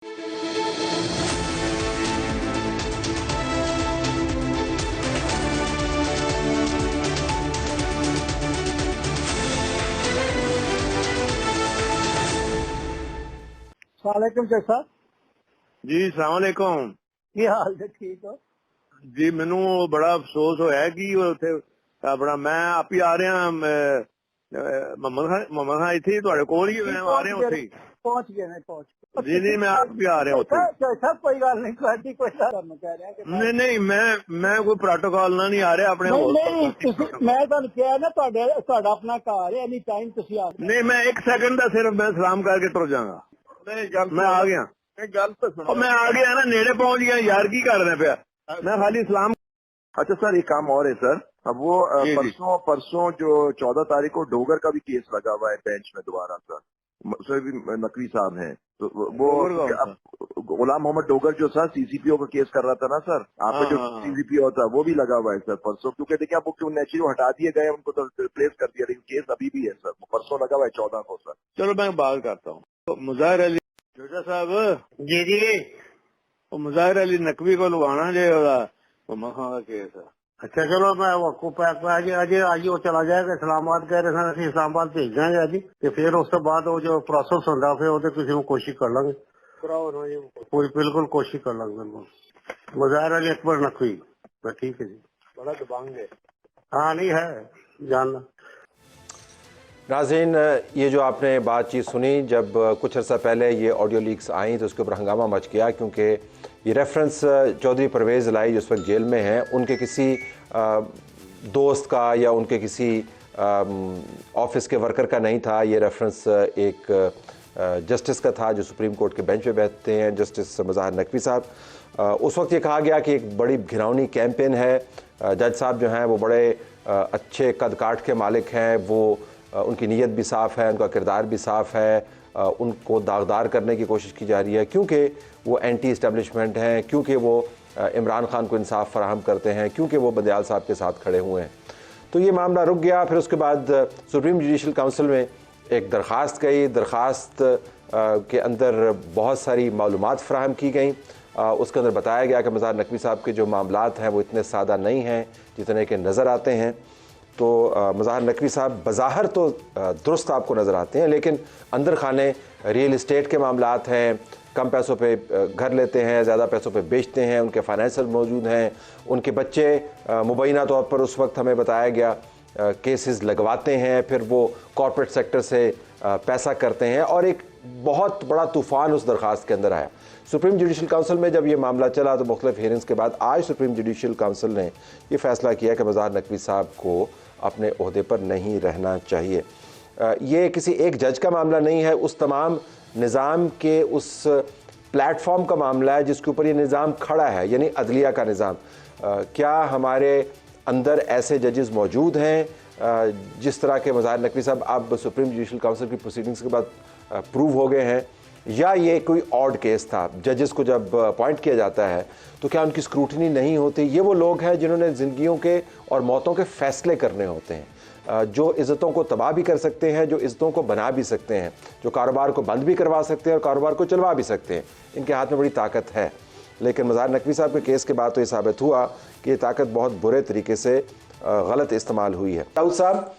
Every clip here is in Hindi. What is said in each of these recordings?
वालेकुम शेख साहब जी सलाम अलैकुम की हाल है? ठीक हो जी। मैनू बड़ा अफसोस होया कि उत्थे अपना मैं आप ही आ रहा मोहम्मद खान इत्थे ही तुहाडे कोल ही मैं आ रहा उत्थे ही। पहुंच गए नहीं पहुंच जी नहीं मैं आप भी आ रहा उत्थे। सब कोई गल नहीं कोई कोई मैं कह रहा कि नहीं नहीं मैं कोई प्रोटोकॉल ना नहीं आ रहा अपने नहीं मैं ਤੁਹਾਨੂੰ ਕਿਹਾ ਨਾ ਤੁਹਾਡਾ ਆਪਣਾ ਘਰ ਹੈ एनी टाइम ਤੁਸੀਂ आ नहीं मैं एक सेकंड का सिर्फ मैं सलाम करके तुर जाऊंगा। मैं आ गया गल तो सुनो मैं आ गया ना नेड़े पहुंच गया यार की कर रहे पे मैं खाली सलाम। अच्छा सर एक काम और है सर, अब वो परसों जो 14 तारीख को डोगर का भी केस लगा हुआ है बेंच में दोबारा सर भी नकवी साहब हैं तो वो गुलाम मोहम्मद डोगर जो सर सीसीपीओ का केस कर रहा था ना सर, आपका जो सीसीपीओ था वो भी लगा हुआ है सर परसों, क्योंकि देखिए आप वो नेचुरल हटा दिए गए उनको तो रिप्लेस कर दिया, लेकिन केस अभी भी है सर, परसों लगा हुआ है 14 को सर। चलो मैं बात करता हूँ। तो मुजाहिर अली जोजा साहब जी जी मुजाहिर अली नकवी को लगाना जो मोहम्मद खान का केस है। अच्छा चलो मैं अज वो चला जाएगा इस्लामाबाद कह रहे थे इस्लामाबाद भेज देंगे अज तो फिर उस तो बाद वो जो प्रोसेस होंगे फिर वो किसी को कोशिश कर लेंगे पूरी बिल्कुल कोशिश कर लेंगे बिल्कुल। मुजाहिर अली अकबर नकवी ठीक है जी बड़ा दबंग है। हाँ नहीं है जानना। नाज़रीन ये जो आपने बातचीत सुनी, जब कुछ अर्सा पहले ये ऑडियो लीक्स आई तो उसके ऊपर हंगामा मच गया, क्योंकि ये रेफरेंस चौधरी परवेज़ लाई जो इस वक्त जेल में हैं उनके किसी दोस्त का या उनके किसी ऑफिस के वर्कर का नहीं था। ये रेफरेंस एक जस्टिस का था जो सुप्रीम कोर्ट के बेंच पे बैठते हैं, जस्टिस मुज़ाहिर नकवी साहब। उस वक्त ये कहा गया कि एक बड़ी घिनौनी कैंपेन है, जज साहब जो हैं वो बड़े अच्छे कद काठ के मालिक हैं, वो उनकी नीयत भी साफ़ है, उनका किरदार भी साफ़ है, उनको दागदार करने की कोशिश की जा रही है क्योंकि वो एंटी इस्टेब्लिशमेंट हैं, क्योंकि वो इमरान खान को इंसाफ फराहम करते हैं, क्योंकि वो बंदयाल साहब के साथ खड़े हुए हैं। तो ये मामला रुक गया। फिर उसके बाद सुप्रीम जुडिशल काउंसिल में एक दरख्वास्त गई, दरख्वास्त के अंदर बहुत सारी मालूमात फराहम की गई। उसके अंदर बताया गया कि मुज़ाहिर नकवी साहब के जो मामलात हैं वो इतने सादा नहीं हैं जितने के नज़र आते हैं। तो मुज़ाहिर नकवी साहब बज़ाहिर तो दुरुस्त आपको नज़र आते हैं, लेकिन अंदर खाने रियल इस्टेट के मामलात हैं, कम पैसों पे घर लेते हैं, ज़्यादा पैसों पे बेचते हैं, उनके फाइनेंशियल मौजूद हैं, उनके बच्चे मुबैना तौर पर उस वक्त हमें बताया गया केसेस लगवाते हैं, फिर वो कॉर्पोरेट सेक्टर से पैसा करते हैं, और एक बहुत बड़ा तूफ़ान उस दरख्वास्त के अंदर आया। सुप्रीम जुडिशल काउंसिल में जब ये मामला चला तो मुख्तलिफ हियरिंग्स के बाद आज सुप्रीम जुडिशल काउंसिल ने ये फ़ैसला किया कि मुज़ाहिर नकवी साहब को अपने ओहदे पर नहीं रहना चाहिए। ये किसी एक जज का मामला नहीं है, उस तमाम निज़ाम के उस प्लेटफॉर्म का मामला है जिसके ऊपर ये निज़ाम खड़ा है, यानी अदलिया का निज़ाम। क्या हमारे अंदर ऐसे जजेस मौजूद हैं जिस तरह के मुज़ाहिर नकवी साहब अब सुप्रीम जुडिशल काउंसिल की प्रोसीडिंग्स के बाद प्रूव हो गए हैं, या ये कोई ऑड केस था? जजेस को जब अपॉइंट किया जाता है तो क्या उनकी स्क्रूटनी नहीं होती? ये वो लोग हैं जिन्होंने ज़िंदगियों के और मौतों के फ़ैसले करने होते हैं, जो इज़्ज़तों को तबाह भी कर सकते हैं, जो इज़्ज़तों को बना भी सकते हैं, जो कारोबार को बंद भी करवा सकते हैं और कारोबार को चलवा भी सकते हैं। इनके हाथ में बड़ी ताकत है। लेकिन मुज़ाहिर नकवी साहब के केस के बाद तो ये साबित हुआ कि ये ताकत बहुत बुरे तरीके से गलत इस्तेमाल हुई है। दाऊद साहब,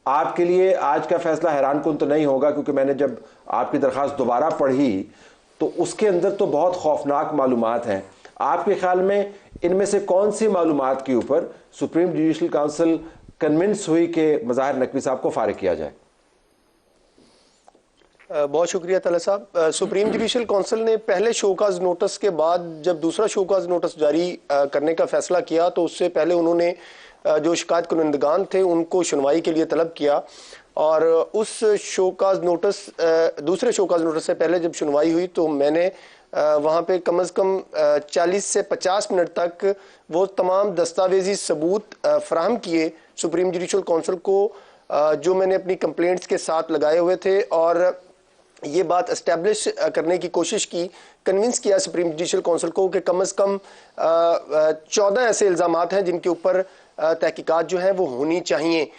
आपके लिए आज का फैसला हैरान कुन तो नहीं होगा, क्योंकि मैंने जब आपकी दरख्वास्त दोबारा पढ़ी तो उसके अंदर तो बहुत खौफनाक मालूमात हैं। आपके ख्याल में इनमें से कौन सी मालूमात के ऊपर सुप्रीम जुडिशल काउंसिल कन्विंस हुई कि मुज़ाहिर नकवी साहब को फारिग किया जाए? बहुत शुक्रिया तला साहब। सुप्रीम जुडिशल काउंसिल ने पहले शोकाज नोटिस के बाद जब दूसरा शोकाज नोटिस जारी करने का फैसला किया तो उससे पहले उन्होंने जो शिकायत कुनंदगान थे उनको सुनवाई के लिए तलब किया, और उस शोकाज नोटिस दूसरे शोकाज नोटिस से पहले जब सुनवाई हुई तो मैंने वहाँ पे कम से कम 40 से 50 मिनट तक वो तमाम दस्तावेजी सबूत फराहम किए सुप्रीम जुडिशल काउंसिल को जो मैंने अपनी कंप्लेंट्स के साथ लगाए हुए थे, और ये बात एस्टेब्लिश करने की कोशिश की, कन्विंस किया सुप्रीम जुडिशल काउंसिल को कि कम से कम 14 ऐसे इल्ज़ामात हैं जिनके ऊपर तहकीकात जो है वो होनी चाहिए।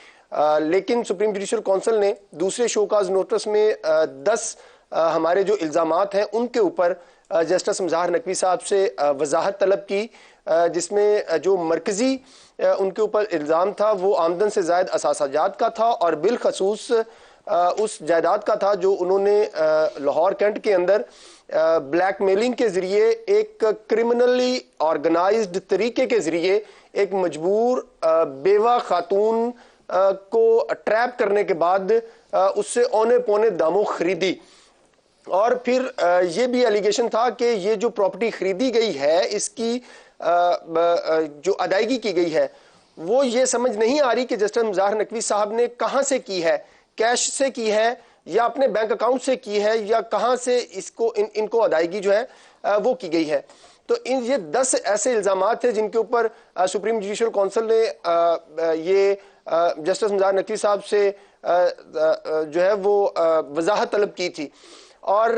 लेकिन सुप्रीम जुडिशल काउंसिल ने दूसरे शोकाज नोटिस में 10 हमारे जो इल्ज़ामात हैं उनके ऊपर जस्टिस मज़ाहर नकवी साहब से वजाहत तलब की, जिसमें जो मरकजी उनके ऊपर इल्ज़ाम था वो आमदन से ज़ायद असासाजात का था और बिलखसूस उस जायदाद का था जो उन्होंने लाहौर कैंट के अंदर ब्लैकमेलिंग के जरिए एक क्रिमिनली ऑर्गेनाइज्ड तरीके के जरिए एक मजबूर बेवा खातून को ट्रैप करने के बाद उससे औने पौने दामों खरीदी। और फिर ये भी एलिगेशन था कि ये जो प्रॉपर्टी खरीदी गई है इसकी जो अदायगी की गई है वो ये समझ नहीं आ रही कि जस्टिस मज़ाहर नकवी साहब ने कहां से की है, कैश से की है या अपने बैंक अकाउंट से की है या कहां से इसको इनको अदायगी जो है वो की गई है। तो ये 10 ऐसे इल्जामात थे जिनके ऊपर सुप्रीम जुडिशल काउंसिल ने ये जस्टिस मज़ाहर नकवी साहब से जो है वो वजाहत तलब की थी। और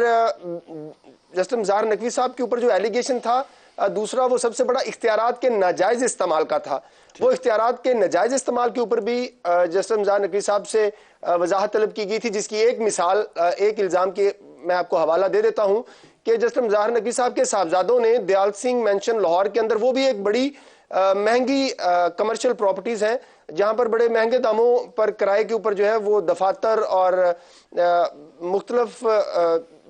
जस्टिस मज़ाहर नकवी साहब के ऊपर जो एलिगेशन था दूसरा, वो सबसे बड़ा इख्तियारात के नाजायज इस्तेमाल का था। वो इख्तियारात के नाजायज इस्तेमाल के ऊपर भी जस्टिस मज़ाहर नकवी साहब से वजाहत तलब की गई थी, जिसकी एक मिसाल, एक इल्ज़ाम के मैं आपको हवाला दे देता हूं कि जस्टिस मज़ाहर नकवी साहब के साहबजादों ने दयाल सिंह मेंशन लाहौर के अंदर, वो भी एक बड़ी महंगी कमर्शियल प्रॉपर्टीज हैं जहां पर बड़े महंगे दामों पर किराए के ऊपर जो है वो दफातर और मुख्तलिफ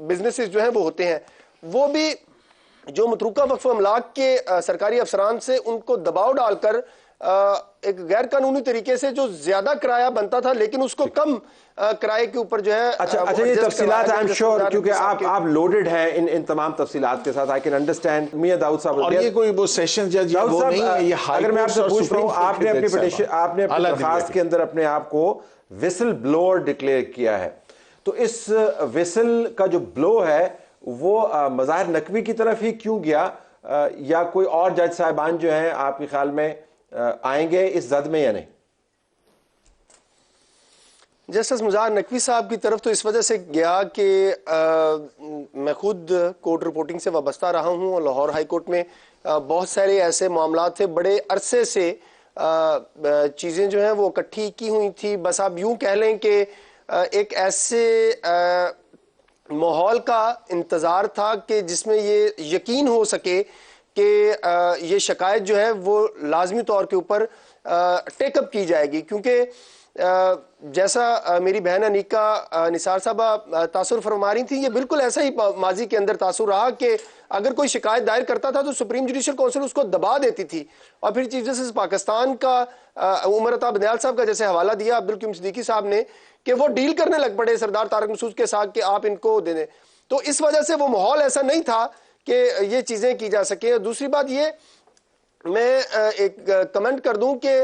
बिजनेसेस जो हैं वो होते हैं। वो भी जो मतरूका वक्फ अमलाक के सरकारी अफसरान से उनको दबाव डालकर एक गैर कानूनी तरीके से जो ज्यादा किराया बनता था लेकिन उसको कम किराए के ऊपर जो है। अच्छा ये तफसीलात आई एम श्योर, क्योंकि आप लोडेड हैं इन तमाम तफसीलात के साथ, आई कैन अंडरस्टैंड। मियां दाऊद साहब, और ये कोई वो सेशन जज वो नहीं है, ये हाई अगर मैं आपसे पूछ रहा हूं, आपने अपनी पिटीशन, आपने अपनी दरखास्त के अंदर अपने आप को विसल ब्लोअर डिक्लेयर किया है, तो इस विसल का जो ब्लो है वो मज़ाहिर नकवी की तरफ ही क्यों गया, या कोई और जज साहिबान जो हैं आपके ख्याल में आएंगे इस जद में या नहीं? जस्टिस मज़ाहिर नकवी साहब की तरफ तो इस वजह से गया कि मैं खुद कोर्ट रिपोर्टिंग से वाबस्ता रहा हूं और लाहौर हाई कोर्ट में बहुत सारे ऐसे मामला थे, बड़े अरसे से चीज़ें जो हैं वो इकट्ठी की हुई थी। बस आप यूं कह लें कि एक ऐसे माहौल का इंतज़ार था कि जिसमें ये यकीन हो सके कि ये शिकायत जो है वो लाजमी तौर के ऊपर टेकअप की जाएगी, क्योंकि जैसा मेरी बहन अनीका निसार साहबा तासुर फरमा रही थी, ये बिल्कुल ऐसा ही माजी के अंदर तासुर रहा कि अगर कोई शिकायत दायर करता था तो सुप्रीम जुडिशल काउंसिल उसको दबा देती थी। और फिर चीफ जस्टिस पाकिस्तान का उमर अता बंदयाल साहब का जैसे हवाला दिया अब्दुल करीम सिद्दीकी साहब ने कि वो डील करने लग पड़े सरदार तारक मसूद के साथ कि आप इनको दे दें। तो इस वजह से वो माहौल ऐसा नहीं था कि ये चीजें की जा सके। दूसरी बात ये मैं एक कमेंट कर दूं कि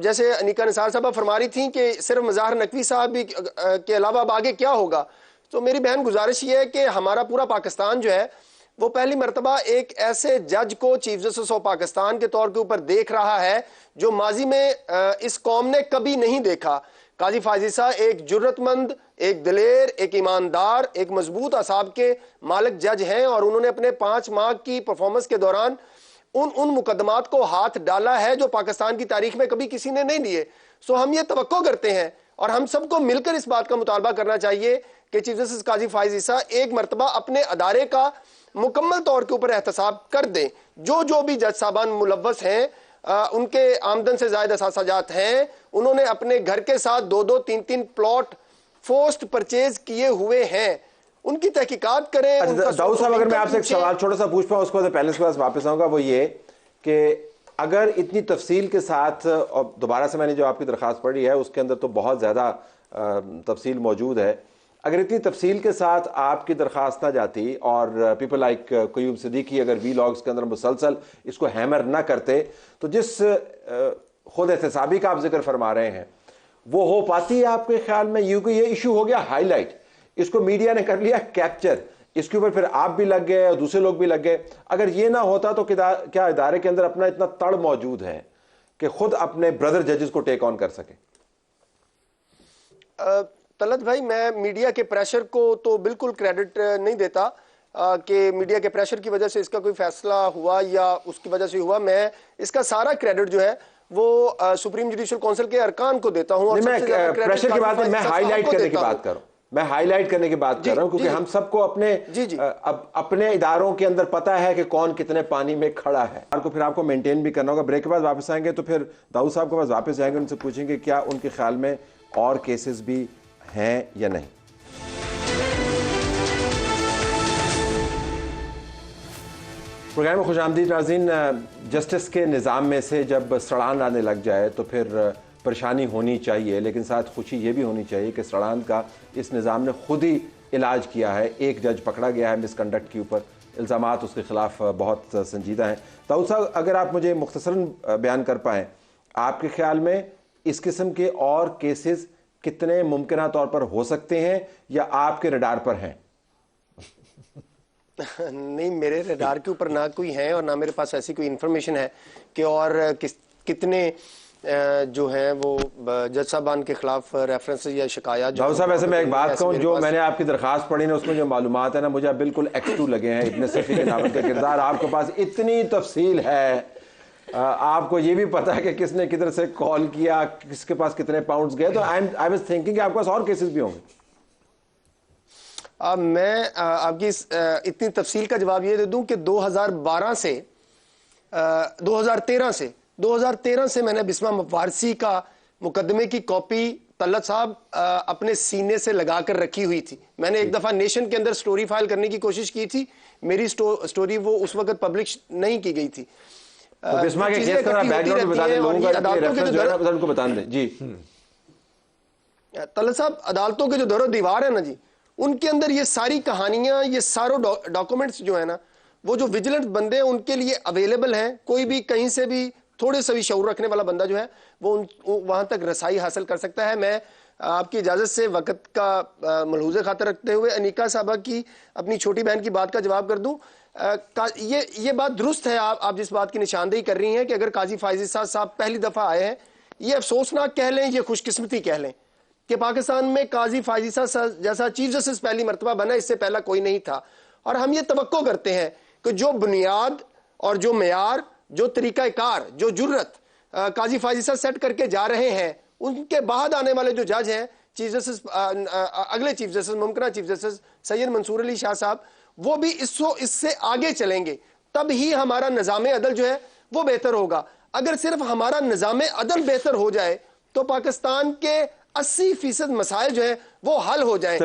जैसे अनीका निसार साहबा फरमा रही थी कि सिर्फ मज़ाहिर नकवी साहब भी के अलावा अब आगे क्या होगा, तो मेरी बहन गुजारिश ये है कि हमारा पूरा पाकिस्तान जो है वो पहली मरतबा एक ऐसे जज को चीफ जस्टिस ऑफ पाकिस्तान के तौर के ऊपर देख रहा है जो माजी में इस कौम ने कभी नहीं देखा। काजी फाजिसा एक जुर्रतमंद, एक दिलेर, एक ईमानदार, एक मजबूत असाब के मालिक जज हैं और उन्होंने अपने 5 माह की परफॉर्मेंस के दौरान उन मुकदमात को हाथ डाला है जो पाकिस्तान की तारीख में कभी किसी ने नहीं लिए। सो हम ये तवक्को करते हैं और हम सबको मिलकर इस बात का मुतालबा करना चाहिए कि चीफ जस्टिस काजी फाजिसा एक मरतबा अपने अदारे का मुकम्मल तौर के ऊपर एहतसाब कर दें। जो भी जज साहबान मुलव्वस हैं, उनके आमदन से ज्यादा असासाजात हैं, उन्होंने अपने घर के साथ 2-2, 3-3 प्लॉट फोर्स्ड परचेज किए हुए हैं, उनकी तहकीकात करें। दाऊद साहब, अगर मैं आपसे एक सवाल छोटा सा पूछ पाऊं, उसके बाद पहले के पास वापस आऊंगा, वो ये कि अगर इतनी तफसील के साथ, और दोबारा से मैंने जो आपकी दरखास्त पढ़ी है उसके अंदर तो बहुत ज़्यादा तफसील मौजूद है, अगर इतनी तफसील के साथ आपकी दरखास्त ना जाती और पीपल लाइक क़य्यूम सिद्दीकी अगर वी लॉग्स के अंदर मुसलसल इसको हैमर ना करते, तो जिस खुद एहतसाबी का आप जिक्र फरमा रहे हैं वो हो पाती है आपके ख्याल में? यूं कि ये इशू हो गया हाईलाइट, इसको मीडिया ने कर लिया कैप्चर, इसके ऊपर फिर आप भी लग गए और दूसरे लोग भी लग गए। अगर ये ना होता तो क्या इदारे के अंदर अपना इतना तड़ मौजूद है कि खुद अपने ब्रदर जजेस को टेक ऑन कर सके? तलत भाई, मैं मीडिया के प्रेशर को तो बिल्कुल क्रेडिट नहीं देता कि मीडिया के प्रेशर की वजह से इसका कोई फैसला हुआ या उसकी वजह से हुआ। मैं इसका सारा क्रेडिट जो है वो सुप्रीम जुडिशल काउंसिल के अरकान को देता हूं। मैं प्रेशर की बात नहीं, मैं हाईलाइट करने की बात कर रहा हूं। मैं हाईलाइट करने की बात कर रहा हूं क्योंकि हम सबको अपने अपने इदारों के अंदर पता है कि कौन कितने पानी में खड़ा है, और फिर आपको मेंटेन भी करना होगा। ब्रेक के बाद वापस आएंगे तो फिर दाऊद साहब के पास वापस जाएंगे, उनसे पूछेंगे क्या उनके ख्याल में और केसेस भी हैं या नहीं। प्रोग्राम में खुशामदीद नाज़रीन। जस्टिस के निज़ाम में से जब सड़ान आने लग जाए तो फिर परेशानी होनी चाहिए, लेकिन साथ खुशी ये भी होनी चाहिए कि सड़ान का इस निज़ाम ने खुद ही इलाज किया है। एक जज पकड़ा गया है मिसकंडक्ट के ऊपर, इल्ज़ामात उसके ख़िलाफ़ बहुत संजीदा हैं। दाऊद साहब, अगर आप मुझे मुख्तसरन बयान कर पाएँ, आपके ख्याल में इस किस्म के और केसेस कितने मुमकिन तौर पर हो सकते हैं या आपके रडार पर हैं? नहीं, मेरे रडार के ऊपर ना कोई है और ना मेरे पास ऐसी कोई इंफॉर्मेशन है कि और कितने जो है वो जज साहबान के खिलाफ रेफरेंस या शिकायत। दाऊद साहब, ऐसे मैं एक बात कहूँ, जो मैंने आपकी दरखास्त पढ़ी ना उसमें जो मालूमात है ना, मुझे बिल्कुल एक्स2 लगे हैं। इब्न सफ़ी के नावल का किरदार, आपके पास इतनी तफसील है, आपको ये भी पता है कि किसने किधर से कॉल किया, किसके पास कितने पाउंड्स गए, तो आई वाज थिंकिंग कि आपके पास और केसेस भी होंगे। मैं आपकी इतनी तफसील का जवाब ये दे दूं कि 2013 से मैंने बिस्मा वारसी का मुकदमे की कॉपी तलत साहब अपने सीने से लगा कर रखी हुई थी। मैंने एक दफा नेशन के अंदर स्टोरी फाइल करने की कोशिश की थी, मेरी स्टोरी वो उस वक्त पब्लिश नहीं की गई थी। तो बिस्मा के केस का बैकग्राउंड बता दें लोगों का, रेफरेंस जो है उनको बता दें जी। तलत साहब, अदालतों के जो दरो दीवार है ना जी, उनके अंदर ये सारी कहानियां, ये सारों डॉक्यूमेंट्स जो है ना, वो जो विजिलेंट बंदे हैं उनके लिए अवेलेबल हैं। कोई भी कहीं से भी थोड़े से भी शऊर रखने वाला बंदा जो है वो वहां तक रसाई हासिल कर सकता है। मैं आपकी इजाजत से वक्त का मलहूज़े खातर रखते हुए अनीका साहबा की अपनी छोटी बहन की बात का जवाब कर दूं। ये बात दुरुस्त है, आप जिस बात की निशानदेही कर रही हैं कि अगर काजी फायज़ साहब पहली दफा आए हैं, ये अफसोसनाक कह लें, ये खुशकिस्मती कह लें कि पाकिस्तान में काजी फायज़ जैसा चीफ जस्टिस पहली मरतबा बना, इससे पहला कोई नहीं था। और हम ये तवक्को करते हैं कि जो बुनियाद और जो मेयार, जो तरीक़ाकार, जो जुर्रत काजी फायज़ सेट करके जा रहे हैं, उनके बाद आने वाले जो जज हैं, चीफ जस्टिस अगले चीफ जस्टिस, मुमकिन चीफ जस्टिस सैयद मंसूर अली शाह साहब, वो भी इससे आगे चलेंगे, तब ही हमारा निज़ाम अदल जो है वो बेहतर होगा। अगर सिर्फ हमारा निज़ाम अदल बेहतर हो जाए तो पाकिस्तान के 80% मसाइल जो है वो हल हो जाए।